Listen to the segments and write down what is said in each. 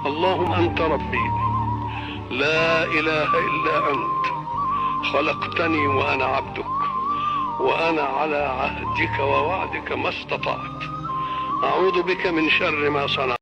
اللهم أنت ربي لا إله إلا أنت، خلقتني وأنا عبدك، وأنا على عهدك ووعدك ما استطعت، أعوذ بك من شر ما صنعت.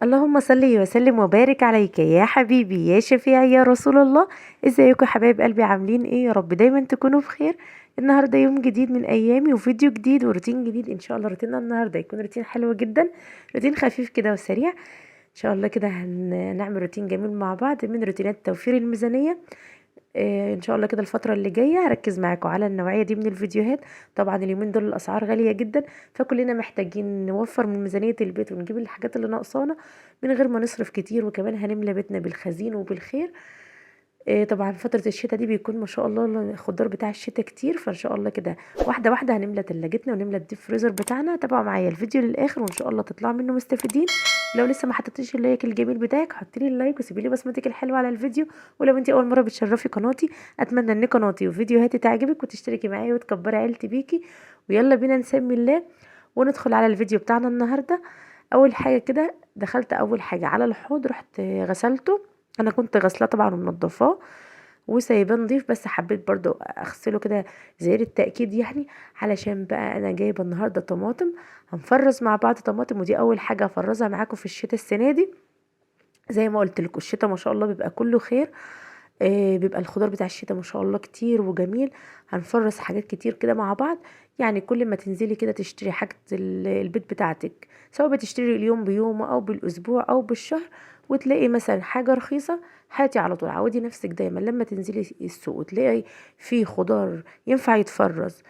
اللهم صل وسلم وبارك عليك يا حبيبي يا شفيعي يا رسول الله. ازيكم يا حبايب قلبي، عاملين ايه؟ يا رب دايما تكونوا بخير. النهارده يوم جديد من ايامي وفيديو جديد وروتين جديد. ان شاء الله روتيننا النهارده يكون روتين حلو جدا، روتين خفيف كده وسريع. ان شاء الله كده هنعمل روتين جميل مع بعض من روتينات توفير الميزانية. ان شاء الله كده الفتره اللي جايه هركز معاكم على النوعيه دي من الفيديوهات. طبعا اليومين دول الاسعار غاليه جدا، فكلنا محتاجين نوفر من ميزانيه البيت ونجيب الحاجات اللي ناقصانا من غير ما نصرف كتير، وكمان هنملى بيتنا بالخزين وبالخير. طبعا فترة الشتاء دي بيكون ما شاء الله الخضار بتاع الشتاء كتير، فان شاء الله كده واحدة واحدة هنملى تلاجتنا ونملى الديب فريزر بتاعنا. تابعوا معايا الفيديو للاخر وان شاء الله تطلعوا منه مستفيدين. لو لسه ما حطيتيش اللايك الجميل بتاعك حطي لي اللايك وسيبي لي بصمتك الحلوه على الفيديو. ولو انت اول مره بتشرفي قناتي اتمنى ان قناتي وفيديوهاتي تعجبك وتشتركي معايا وتكبري عيلتي بيكي. ويلا بينا نسمي الله وندخل على الفيديو بتاعنا النهارده. اول حاجه كده دخلت اول حاجه على الحوض، رحت غسلته. انا كنت غسلاه طبعا ومنضفاه وسايباه نضيف، بس حبيت برضو اغسله كده زي التأكيد يعني، علشان بقى انا جايبه النهارده طماطم. هنفرز مع بعض طماطم، ودي اول حاجه هفرزها معاكم في الشتاء السنه دي. زي ما قلت لكم الشتاء ما شاء الله بيبقى كله خير. بيبقى الخضار بتاع الشتاء ما شاء الله كتير وجميل. هنفرز حاجات كتير كده مع بعض. يعني كل ما تنزلي كده تشتري حاجة البيت بتاعتك، سواء بتشتري اليوم بيوم او بالاسبوع او بالشهر، وتلاقي مثلا حاجة رخيصة، هاتي على طول. عودي نفسك دايما لما تنزلي السوق وتلاقي في خضار ينفع يتفرز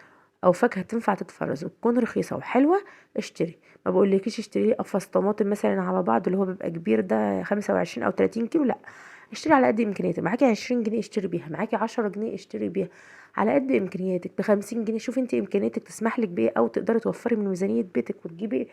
او فاكهة تنفع تتفرز وتكون رخيصة وحلوة، اشتري. ما بقولكيش اشتري قفص طماطم مثلا على بعض اللي هو بيبقى كبير ده 25 او 30 كيلو، لا. اشتري على قد امكانياتك. معاكي 20 جنيه اشتري بيها، معاكي 10 جنيه اشتري بيها، على قد امكانياتك. ب50 جنيه شوفي انت امكانياتك تسمح لك بايه، او تقدري توفري من ميزانية بيتك وتجيبي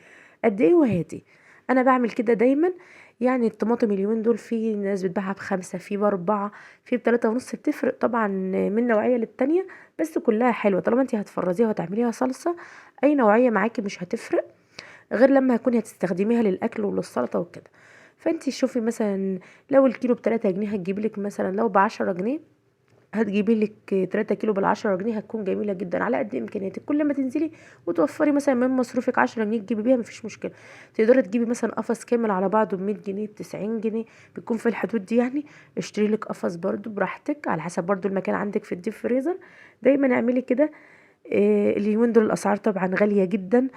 قد ايه وهاتي. انا بعمل كده دايما. يعني الطماطم اليومين دول في ناس بتبيعها ب5، في ب4، في ب3.5، بتفرق طبعا من نوعية للتانية. بس كلها حلوة طالما انت هتفرزيها وهتعمليها صلصة. اي نوعية معاكي مش هتفرق غير لما هتكوني هتستخدميها للاكل وللسلطة وكده. فانت شوفي مثلا لو الكيلو ب3 جنيه هتجيبي لك، مثلا لو ب10 جنيه هتجيبي لك 3 كيلو بال10 جنيه، هتكون جميلة جدا على قد امكانياتك. كل ما تنزلي وتوفري مثلا من مصروفك 10 جنيه تجيبي بيها مفيش مشكلة. تقدري تجيبي مثلا قفص كامل على بعضه ب100 جنيه ب90 جنيه، بتكون في الحدود دي يعني. اشتري لك قفص برضو براحتك على حسب برضو المكان عندك في الديب فريزر. دايما اعملي كده. اليومين دول الاسعار طبعا غالية جدا،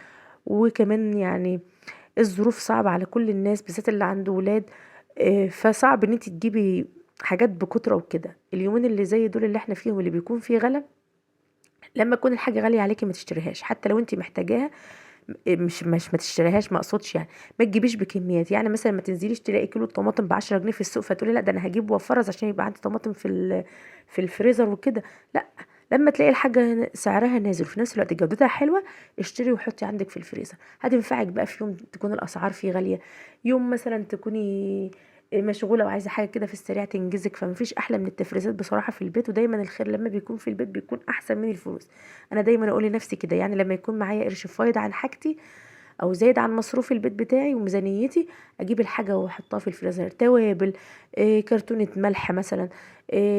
وكمان يعني الظروف صعبة على كل الناس بالذات اللي عنده ولاد. فصعب ان انت تجيبي حاجات بكترة وكده. اليومين اللي زي دول اللي احنا فيهم اللي بيكون فيه غلا، لما تكون الحاجة غالية عليكي ما تشتريهاش حتى لو انت محتاجاها. مش ما تشتريهاش، ما اقصدش يعني ما تجيبيش بكميات. يعني مثلا ما تنزليش تلاقي كيلو الطماطم ب10 جنيه في السوق فتقولي لا ده انا هجيب وافرز عشان يبقى عندي طماطم في الفريزر وكده، لا. لما تلاقي الحاجة سعرها نازل وفي نفس الوقت جودتها حلوة، اشتري وحطي عندك في الفريزر. هتنفعك بقى في يوم تكون الأسعار فيه غالية، يوم مثلا تكوني مشغولة وعايزة حاجة كده في السريع تنجزك. فمفيش أحلى من التفريزات بصراحة في البيت، ودايما الخير لما بيكون في البيت بيكون أحسن من الفلوس. أنا دايما أقول لنفسي كده، يعني لما يكون معايا قرش فايض عن حاجتي او زايد عن مصروف البيت بتاعي وميزانيتي، اجيب الحاجه واحطها في الفريزر. توابل، كرتونه ملح مثلا.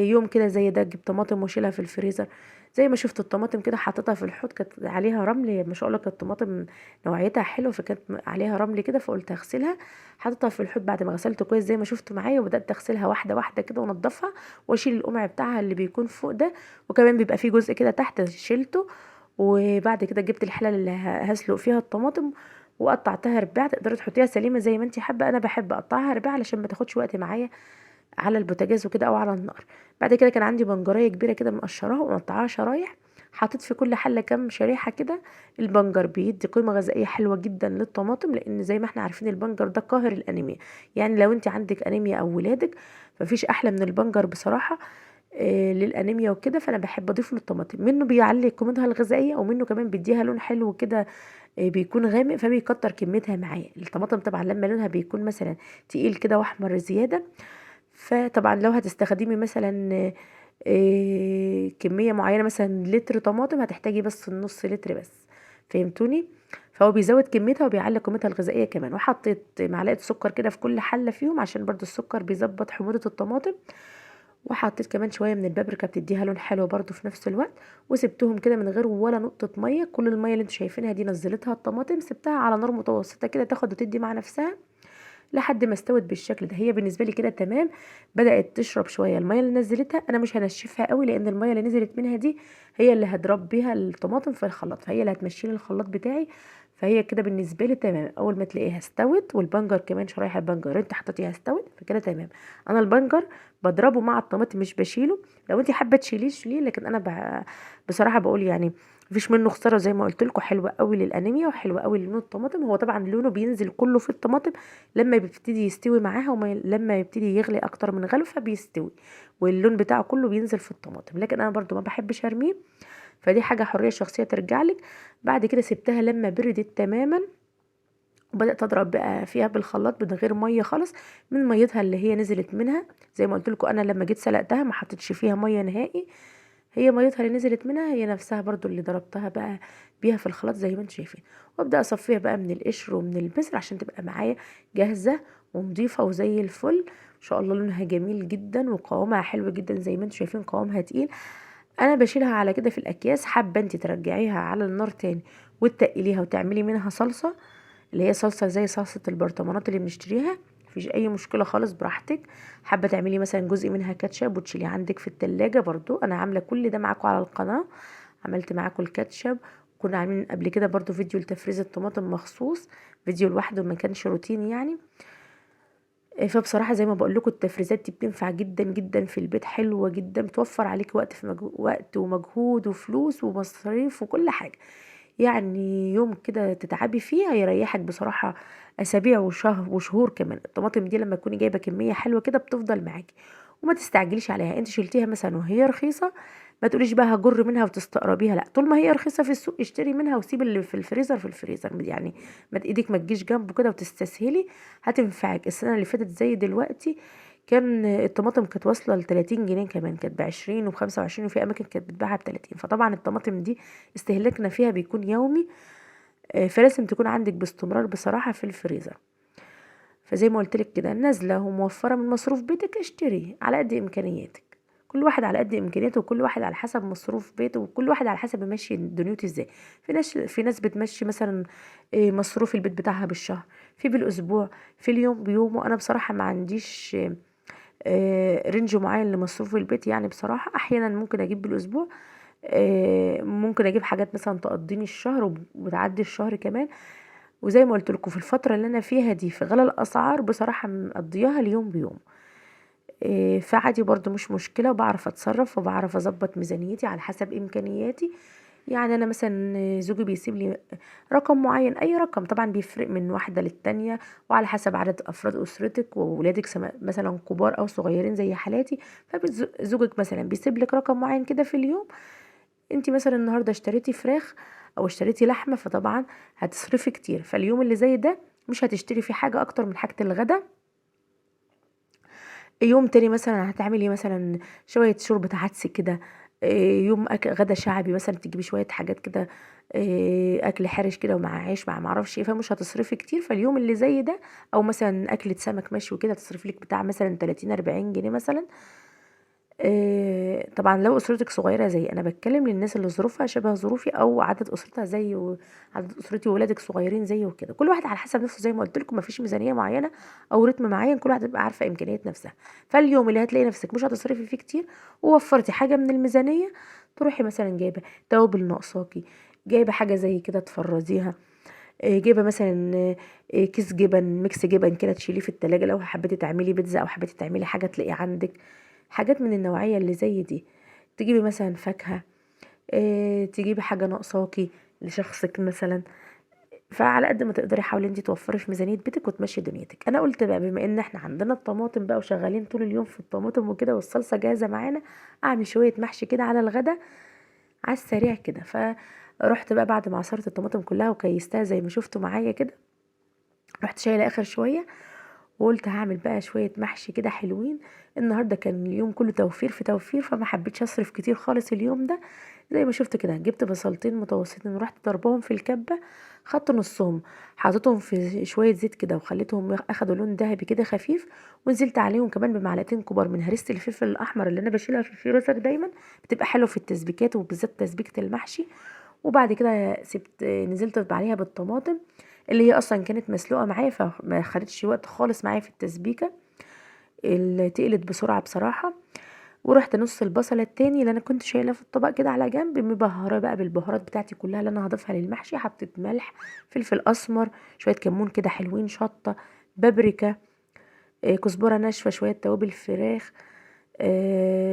يوم كده زي ده اجيب طماطم واشيلها في الفريزر. زي ما شفت الطماطم كده حطيتها في الحوض كانت عليها رمل، ما شاء الله كانت طماطم نوعيتها حلوه، فكانت عليها رمل كده فقلت اغسلها. حطيتها في الحوض بعد ما غسلته كويس زي ما شفتوا معايا، وبدات اغسلها واحده واحده كده وانضفها واشيل القمع بتاعها اللي بيكون فوق ده. وكمان بيبقى فيه جزء كده تحت شيلته. وبعد كده جبت الحله اللي هسلق فيها الطماطم وقطعتها رباع. تقدري تحطيها سليمه زي ما انت حابه، انا بحب اقطعها رباع علشان ما تاخدش وقت معايا على البوتاجاز وكده او على النار. بعد كده كان عندي بنجريه كبيره كده مقشراها ومقطعاها شرايح، حطيت في كل حله كام شريحه كده. البنجر بيدي قيمه غذائيه حلوه جدا للطماطم، لان زي ما احنا عارفين البنجر ده قاهر الانيميا. يعني لو انت عندك انيميا او ولادك مفيش احلى من البنجر بصراحه للانيميا وكده. فانا بحب اضيف له الطماطم، منه بيعلي قيمتها الغذائيه ومنه كمان بيديها لون حلو كده. بيكون غامق فبيكتر كميتها معايا. الطماطم طبعا لما لونها بيكون مثلا تقيل كده واحمر زياده، فطبعا لو هتستخدمي مثلا كميه معينه مثلا لتر طماطم هتحتاجي بس النص لتر بس. فهمتوني؟ فهو بيزود كميتها وبيعلي قيمتها الغذائيه كمان. وحطيت معلقه سكر كده في كل حله فيهم عشان برضو السكر بيظبط حموضه الطماطم. وحطيت كمان شويه من البابريكا بتديها لون حلو برضو في نفس الوقت. وسبتهم كده من غير ولا نقطه ميه، كل الميه اللي انتوا شايفينها دي نزلتها الطماطم، سبتها على نار متوسطه كده تاخد وتدي مع نفسها لحد ما استوت بالشكل ده. هي بالنسبه لي كده تمام، بدات تشرب شويه الميه اللي نزلتها. انا مش هنشفها قوي لان الميه اللي نزلت منها دي هي اللي هضرب بيها الطماطم في الخلاط، فهي اللي هتمشي لي الخلاط بتاعي. فهي كده بالنسبه لي تمام. اول ما تلاقيها استوت والبنجر كمان شرايح البنجر انت حطيتيها استوت فكده تمام. انا البنجر بضربه مع الطماطم مش بشيله، لو انت حابه تشيليه شيليه، لكن انا بصراحه بقول يعني مفيش منه خساره. زي ما قلت لكم حلوه قوي للانيميا وحلوه قوي للون الطماطم. هو طبعا لونه بينزل كله في الطماطم لما بيبتدي يستوي معاها، لما يبتدي يغلي اكتر من غلوه فبيستوي واللون بتاعه كله بينزل في الطماطم. لكن انا برضو ما بحبش ارميه، فدي حاجه حريه شخصيه ترجع لك. بعد كده سبتها لما بردت تماما وبدات اضرب بقى فيها بالخلاط من غير ميه خالص، من ميتها اللي هي نزلت منها. زي ما قلت لكم انا لما جيت سلقتها ما حطيتش فيها ميه نهائي، هي ميتها اللي نزلت منها هي نفسها برضو اللي ضربتها بقى بيها في الخلاط زي ما انتم شايفين. وابدا اصفيها بقى من القشر ومن البذر عشان تبقى معايا جاهزه ونضيفه وزي الفل. ان شاء الله لونها جميل جدا وقوامها حلو جدا زي ما انتم شايفين قوامها تقيل. انا بشيلها على كده في الاكياس. حابه انت ترجعيها على النار تاني وتقليها وتعملي منها صلصه اللي هي صلصه زي صلصه البرطمانات اللي بنشتريها، مفيش اي مشكله خالص براحتك. حابه تعملي مثلا جزء منها كاتشب وتشيليه عندك في التلاجة برضو. انا عامله كل ده معاكم على القناه، عملت معاكم الكاتشب. كنا عاملين قبل كده برضو فيديو لتفريز الطماطم مخصوص، فيديو لوحده ما كانش روتين يعني. فبصراحه زي ما بقول لكم التفريزات دي بتنفع جدا جدا في البيت، حلوه جدا، بتوفر عليك وقت في وقت ومجهود وفلوس ومصاريف وكل حاجه. يعني يوم كده تتعبي فيه هيريحك بصراحة أسابيع وشهر وشهور كمان. الطماطم دي لما تكوني جايبة كمية حلوة كده بتفضل معاكي وما تستعجليش عليها. انت شلتيها مثلا وهي رخيصة، ما تقوليش بقى هجر منها وتستقربيها، لا، طول ما هي رخيصة في السوق اشتري منها وسيب اللي في الفريزر في الفريزر يعني. ما ايدك ما تجيش جنبه كده وتستسهلي، هتنفعك. السنة اللي فاتت زي دلوقتي كان الطماطم كانت واصله ل 30 جنيه، كمان كانت ب 20 وب 25، وفي اماكن كانت بتباعها ب 30. فطبعا الطماطم دي استهلاكنا فيها بيكون يومي، فلازم تكون عندك باستمرار بصراحه في الفريزر. فزي ما قلت لك كده نازله وموفره من مصروف بيتك، اشتري على قد امكانياتك. كل واحد على قد امكانياته وكل واحد على حسب مصروف بيته وكل واحد على حسب يمشي دنيته ازاي. في ناس بتمشي مثلا مصروف البيت بتاعها بالشهر، في بالاسبوع، في اليوم بيومه. انا بصراحه ما عنديش رينج معين لمصروف البيت يعني. بصراحة احيانا ممكن اجيب بالاسبوع، ممكن اجيب حاجات مثلا تقضيني الشهر وبتعدي الشهر كمان. وزي ما قلت لكم في الفترة اللي انا فيها دي في غلا الاسعار بصراحة مقضياها اليوم بيوم. فعادي برضو مش مشكلة، وبعرف اتصرف وبعرف اظبط ميزانيتي على حسب امكانياتي. يعني انا مثلا زوجي بيسيب لي رقم معين، اي رقم طبعا بيفرق من واحدة للتانية وعلى حسب عدد افراد اسرتك وولادك مثلا كبار او صغيرين زي حالاتي. فزوجك مثلا بيسيب لك رقم معين كده في اليوم. انت مثلا النهاردة اشتريتي فراخ او اشتريتي لحمة فطبعا هتصرفي كتير، فاليوم اللي زي ده مش هتشتري فيه حاجة اكتر من حاجة الغدا. يوم تاني مثلا هتعملي مثلا شوية شوربة عدس كده. يوم غدا شعبي مثلا تجيبي شوية حاجات كده، اكل حرش كده ومع عيش مع معرفش ايه، فمش هتصرفي كتير. فاليوم اللي زي ده او مثلا اكلة سمك مشوي كده تصرفي لك بتاع مثلا 30 40 جنيه مثلا. طبعا لو اسرتك صغيره، زي انا بتكلم للناس اللي ظروفها شبه ظروفي او عدد اسرتها زي عدد اسرتي وولادك صغيرين زي وكده. كل واحد على حسب نفسه زي ما قلت لكم، مفيش ميزانيه معينه او رتم معين، كل واحد تبقى عارفه امكانيات نفسها. فاليوم اللي هتلاقي نفسك مش هتصرفي فيه كتير ووفرتي حاجه من الميزانيه، تروحي مثلا جايبه توابل ناقصاكي، جايبه حاجه زي كده تفرزيها، جايبه مثلا كيس جبن ميكس جبن كده تشيليه في التلاجة لو حبيتي تعملي بيتزا او حبيتي تعملي حاجه تلاقيه عندك. حاجات من النوعيه اللي زي دي. تجيبي مثلا فاكهه، تجيبي حاجه ناقصاكي لشخصك مثلا. فعلى قد ما تقدري حاولي انت توفري في ميزانيه بيتك وتمشي دنيتك. انا قلت بقى بما ان احنا عندنا الطماطم بقى وشغالين طول اليوم في الطماطم وكده والصلصه جاهزه معانا، اعمل شويه محشي كده على الغدا على السريع كده. فرحت بقى بعد ما عصرت الطماطم كلها وكيستها زي ما شفتوا معايا كده، رحت شايله اخر شويه وقلت هعمل بقى شوية محشي كده حلوين. النهاردة كان اليوم كله توفير في توفير، فما حبيتش اصرف كتير خالص اليوم ده. زي ما شفت كده جبت بصلتين متوسطين ورحت ضربهم في الكبة، خدت نصهم حطيتهم في شوية زيت كده وخليتهم اخدوا لون ذهبي كده خفيف، ونزلت عليهم كمان بمعلقتين كبار من هريسة الفلفل الاحمر اللي انا بشيلها في الفريزر دايما، بتبقى حلوه في التسبيكات وبالذات تسبيكة المحشي. وبعد كده نزلت عليها بالطماطم اللي هي اصلا كانت مسلوقه معايا، فما خدتش وقت خالص معايا في التسبيكه، اللي تقلت بسرعه بصراحه. ورحت نص البصله التاني اللي انا كنت شايلاه في الطبق كده على جنب مبهره بقى بالبهارات بتاعتي كلها اللي انا هضيفها للمحشي. حطيت ملح، فلفل اسمر، شويه كمون كده حلوين، شطه، بابريكا، كزبره ناشفه، شويه توابل فراخ،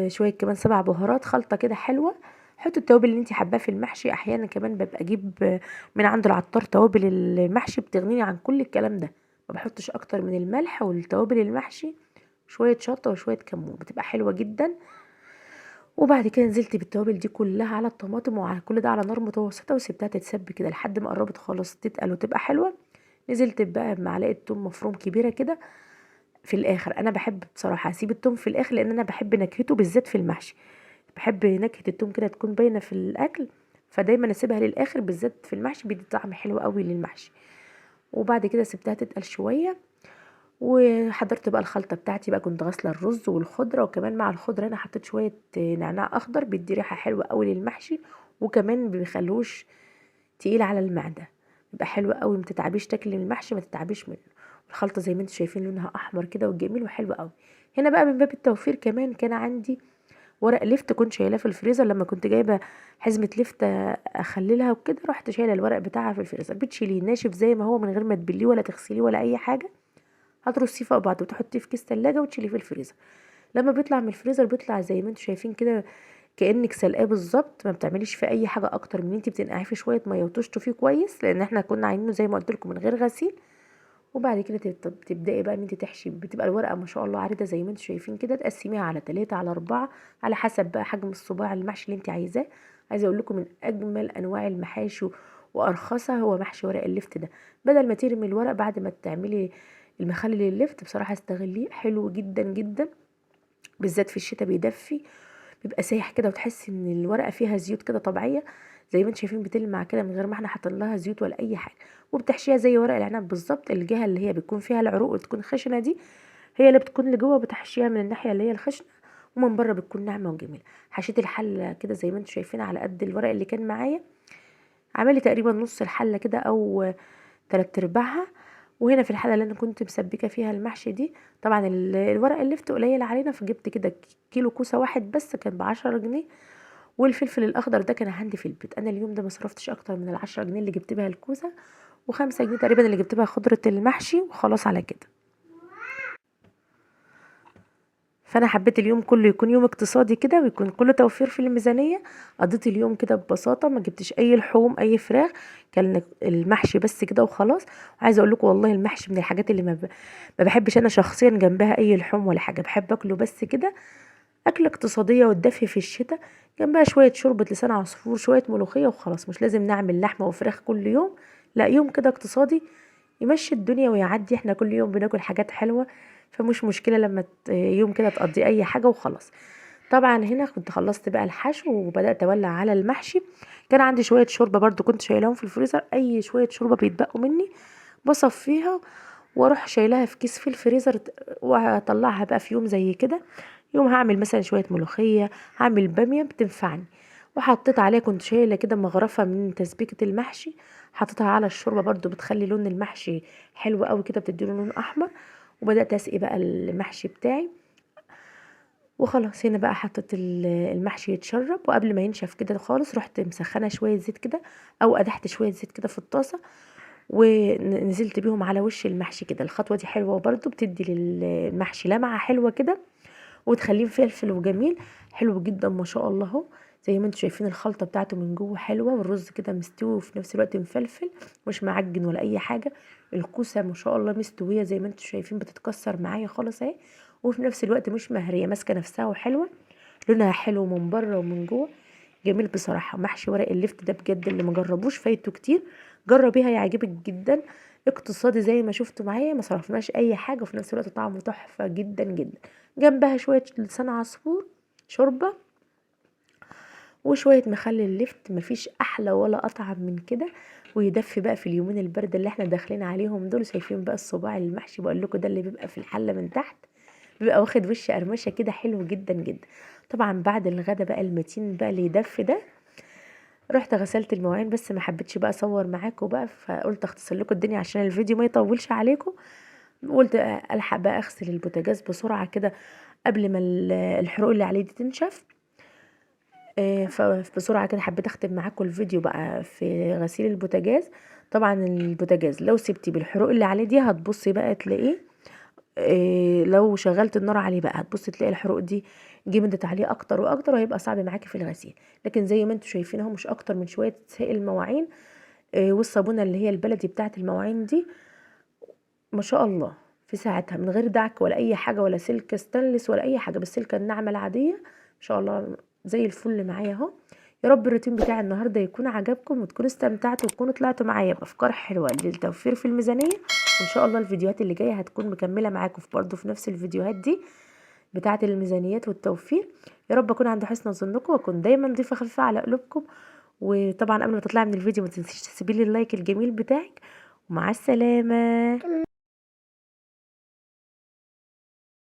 شويه كمان 7 بهارات، خلطه كده حلوه. حطي التوابل اللي انت حباه في المحشي. احيانا كمان ببقى اجيب من عند العطار توابل المحشي بتغنيني عن كل الكلام ده، ما بحطش اكتر من الملح والتوابل المحشي، شويه شطه وشويه كمون، بتبقى حلوه جدا. وبعد كده نزلت بالتوابل دي كلها على الطماطم وعلى كل ده على نار متوسطه، وسبتها تتسبك كده لحد ما قربت خلاص تتقل وتبقى حلوه. نزلت بقى بمعلقه توم مفروم كبيره كده في الاخر. انا بحب بصراحه اسيب التوم في الاخر لان انا بحب نكهته بالذات في المحشي، بحب نكهه التوم كده تكون باينه في الاكل، فدايما اسيبها للاخر بالذات في المحشي، بيدي طعم حلو قوي للمحشي. وبعد كده سبتها تتقل شويه، وحضرت بقى الخلطه بتاعتي بقى. كنت غاسله الرز والخضره، وكمان مع الخضره انا حطيت شويه نعناع اخضر بيدي ريحه حلوه قوي للمحشي، وكمان بيخلوش تقيل على المعده، بيبقى حلو قوي. ما تتعبيش تاكلي من المحشي، ما تتعبيش منه. الخلطه زي ما انتم شايفين لونها احمر كده وجميل وحلو قوي. هنا بقى من باب التوفير كمان كان عندي ورق لفت كنت شايلاه في الفريزر، لما كنت جايبه حزمه لفت اخللها وكده، رحت شايله الورق بتاعها في الفريزر. بتشيليه ناشف زي ما هو من غير ما تبليه ولا تغسليه ولا اي حاجه، هترصيه فوق بعض وتحطيه في كيس تلاجة وتشيليه في الفريزر. لما بيطلع من الفريزر بيطلع زي ما انتم شايفين كده كانك سلقاه بالظبط، ما بتعمليش فيه اي حاجه اكتر من انت بتنقعيه في شويه ميه وتشطفيه كويس، لان احنا كنا عاملينه زي ما قلت لكم من غير غسيل. وبعد كده تبداي بقى ان انت تحشي. بتبقى الورقه ما شاء الله عريضه زي ما انتم شايفين كده، تقسميها على 3 على 4 على حسب بقى حجم الصباع المحشي اللي انت عايزاه. عايزه اقول لكم من اجمل انواع المحاشي وارخصها هو محشي ورق اللفت ده. بدل ما ترمي الورق بعد ما تعملي المخلل اللفت، بصراحه استغليه، حلو جدا جدا، بالذات في الشتاء بيدفي، بيبقى سايح كده وتحسي ان الورقه فيها زيوت كده طبيعيه زي ما انتم شايفين، بتلمع كده من غير ما احنا حاطين لها زيوت ولا اي حاجه. وبتحشيها زي ورق العنب بالظبط، الجهه اللي هي بتكون فيها العروق وتكون خشنه دي هي اللي بتكون لجوه، بتحشيها من الناحيه اللي هي الخشنه، ومن بره بتكون ناعمه وجميله. حشيت الحله كده زي ما انتم شايفين على قد الورق اللي كان معايا، عملي تقريبا نص الحله كده او 3/4. وهنا في الحله اللي انا كنت مسبكه فيها المحشي دي، طبعا الورق اللفت قليل علينا، فجبت كده كيلو كوسه واحد بس كان ب10 جنيه. والفلفل الاخضر ده كان عندي في البيت، انا اليوم ده ما صرفتش اكتر من ال10 جنيه اللي جبت بيها الكوسه، و5 جنيه تقريبا اللي جبت بيها خضره المحشي، وخلاص على كده. فانا حبيت اليوم كله يكون يوم اقتصادي كده ويكون كله توفير في الميزانيه. قضيت اليوم كده ببساطه، ما جبتش اي لحوم اي فراخ، كان المحشي بس كده وخلاص. عايزه اقول لكم والله المحشي من الحاجات اللي ما بحبش انا شخصيا جنبها اي لحوم ولا حاجه، بحب اكله بس كده، اكله اقتصاديه والدفي في الشتاء، جنبها شويه شوربه لسان عصفور، شويه ملوخيه وخلاص. مش لازم نعمل لحمه وفراخ كل يوم، لا، يوم كده اقتصادي يمشي الدنيا ويعدي. احنا كل يوم بناكل حاجات حلوه، فمش مشكله لما يوم كده تقضي اي حاجه وخلاص. طبعا هنا كنت خلصت بقى الحشو وبدات اولع على المحشي. كان عندي شويه شوربه برضو كنت شايلاهم في الفريزر، اي شويه شوربه بيتبقوا مني بصفيها واروح شايلاها في كيس في الفريزر، واطلعها بقى في يوم زي كده. يوم هعمل مثلا شويه ملوخيه، هعمل باميه بتنفعني، وحطيت عليها كنت شايله كده مغرفه من تسبيكه المحشي، حطيتها على الشوربه برضو بتخلي لون المحشي حلو قوي كده، بتديله لون احمر. وبدات اسقي بقى المحشي بتاعي، وخلاص هنا بقى حطيت المحشي يتشرب. وقبل ما ينشف كده خالص رحت مسخنه شويه زيت كده، او قدحت شويه زيت كده في الطاسه ونزلت بيهم على وش المحشي كده. الخطوه دي حلوه برضو، بتدي للمحشي لمعه حلوه كده، وتخليه مفلفل وجميل، حلو جدا ما شاء الله اهو. زي ما انتم شايفين الخلطه بتاعته من جوه حلوه، والرز كده مستوي وفي نفس الوقت مفلفل، مش معجن ولا اي حاجه. الكوسه ما شاء الله مستويه زي ما انتم شايفين، بتتكسر معايا خالص اهي، وفي نفس الوقت مش مهريه، ماسكه نفسها وحلوه، لونها حلو من بره ومن جوه، جميل بصراحه. محشي ورق اللفت ده بجد اللي مجربوش فايته كتير، جربيها يعجبك جدا. اقتصادي زي ما شفتوا معايا، ما صرفناش اي حاجه، وفي نفس الوقت طعمه تحفه جدا جدا. جنبها شويه لسان عصفور شوربه وشويه مخلل لفت، مفيش احلى ولا اطعم من كده. ويدفي بقى في اليومين البرد اللي احنا داخلين عليهم دول. شايفين بقى الصباع المحشي بقول لكم ده اللي بيبقى في الحله من تحت، بيبقى واخد وش قرمشه كده حلو جدا جدا. طبعا بعد الغدا بقى المتين بقى اللي يدفي ده، رحت غسلت المواعين، بس ما حبيتش بقى اصور معاكم بقى، فقلت اختصر لكم الدنيا عشان الفيديو ما يطولش عليكم. قلت الحق بقى اغسل البوتاجاز بسرعه كده قبل ما الحروق اللي عليه دي تنشف. فبسرعه كده حبيت اختم معاكم الفيديو بقى في غسيل البوتاجاز. طبعا البوتاجاز لو سبتي بالحروق اللي عليه دي هتبصي بقى تلاقيه، لو شغلت النار عليه بقى هتبصي تلاقي الحروق دي جمدت عليه اكتر واكتر، وهيبقى صعب معاكي في الغسيل. لكن زي ما انتم شايفين اهو، مش اكتر من شويه سائل مواعين والصابونه اللي هي البلدي بتاعه المواعين دي، ما شاء الله في ساعتها من غير دعك ولا اي حاجه ولا سلك ستانلس ولا اي حاجه، بالسلكه الناعمه العاديه ما شاء الله زي الفل معايا اهو. يا رب الروتين بتاع النهارده يكون عجبكم، وتكونوا استمتعتوا، وتكونوا طلعتوا معايا بافكار حلوه للتوفير في الميزانيه. وان شاء الله الفيديوهات اللي جايه هتكون مكمله معاكم برضه في نفس الفيديوهات دي بتاعه الميزانيات والتوفير. يا رب اكون عند حسن ظنكم، واكون دايما ضيفه خفيفه على قلوبكم. وطبعا قبل ما تطلعي من الفيديو ما تنسيش تسيبي لي اللايك الجميل بتاعك، ومع السلامه.